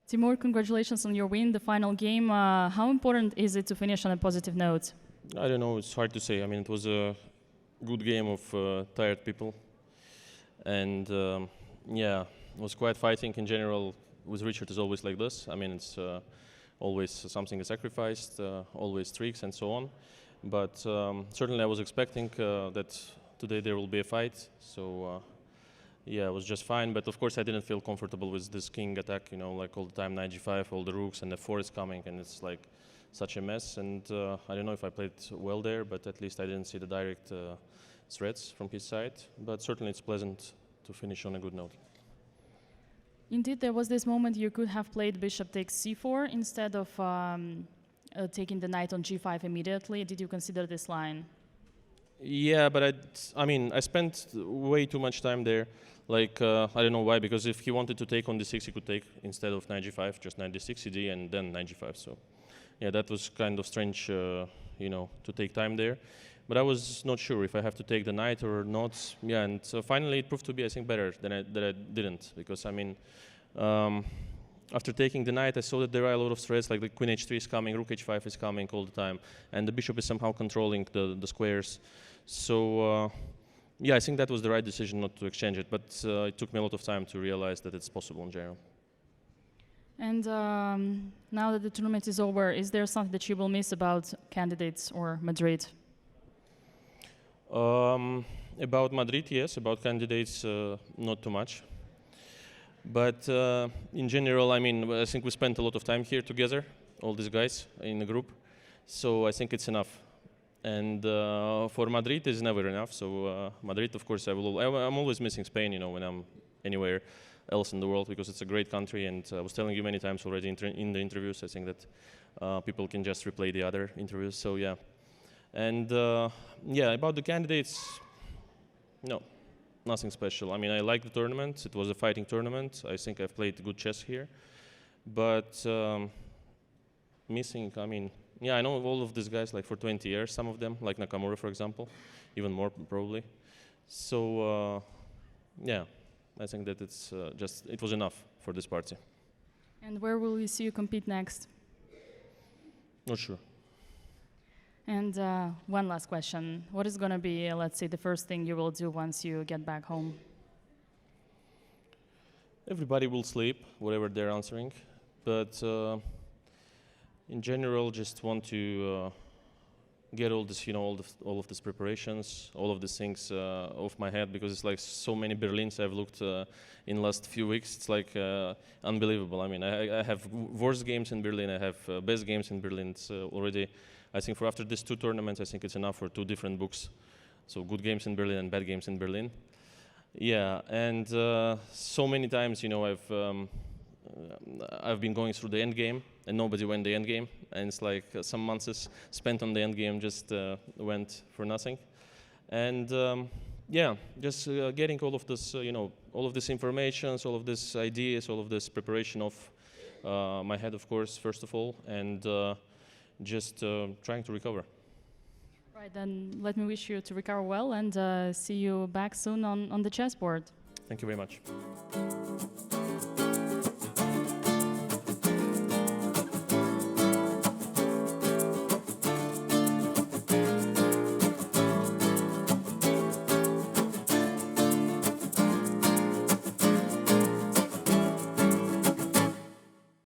Timur, congratulations on your win, the final game. How important is it to finish on a positive note? I don't know, it's hard to say. I mean, it was a good game of tired people. And yeah, it was quite fighting in general. With Richard, it's always like this. I mean, it's always something is sacrificed, always streaks and so on. But certainly I was expecting that today there will be a fight. So yeah, it was just fine. But of course I didn't feel comfortable with this king attack, you know, like all the time, knight g5, all the rooks and the 4 is coming and it's like such a mess. And I don't know if I played well there, but at least I didn't see the direct threats from his side. But certainly it's pleasant to finish on a good note. Indeed, there was this moment you could have played bishop takes c4 instead of taking the knight on g5 immediately. Did you consider this line? Yeah, but I mean, I spent way too much time there. Like, I don't know why, because if he wanted to take on d6, he could take instead of knight g5, just knight d6 cd and then knight g5. So yeah, that was kind of strange, you know, to take time there. But I was not sure if I have to take the knight or not. Yeah, and so finally it proved to be, I think, better than I didn't. Because, I mean, after taking the knight, I saw that there are a lot of threats, like the queen h3 is coming, rook h5 is coming all the time, and the bishop is somehow controlling the squares. So, yeah, I think that was the right decision not to exchange it. But it took me a lot of time to realize that it's possible in general. And now that the tournament is over, is there something that you will miss about candidates or Madrid? About Madrid, yes. About candidates, not too much. But in general, I mean, I think we spent a lot of time here together, all these guys in the group. So I think it's enough. And for Madrid, it's never enough. So Madrid, of course, I'm always missing Spain, you know, when I'm anywhere else in the world, because it's a great country. And I was telling you many times already in the interviews, I think that people can just replay the other interviews. So yeah. And yeah, about the candidates, no, nothing special. I mean, I like the tournament. It was a fighting tournament. I think I've played good chess here. But missing, I mean, yeah, I know all of these guys like for 20 years, some of them, like Nakamura, for example, even more probably. So yeah, I think that it's it was enough for this party. And where will we see you compete next? Not sure. And one last question. What is going to be, let's say, the first thing you will do once you get back home? Everybody will sleep, whatever they're answering. But in general, just want to get all this, you know, all of these preparations, all of these things off my head, because it's like so many Berlins I've looked in last few weeks. It's like unbelievable. I mean, I have worst games in Berlin. I have best games in Berlin. It's already, I think, for after these 2 tournaments, I think it's enough for 2 different books. So good games in Berlin and bad games in Berlin. Yeah, and so many times, you know, I've been going through the end game, and nobody went the end game, and it's like some months spent on the end game just went for nothing. And yeah, just getting all of this, you know, all of this information, all of these ideas, all of this preparation of my head, of course, first of all, and just trying to recover. Right, then let me wish you to recover well and see you back soon on the chessboard. Thank you very much.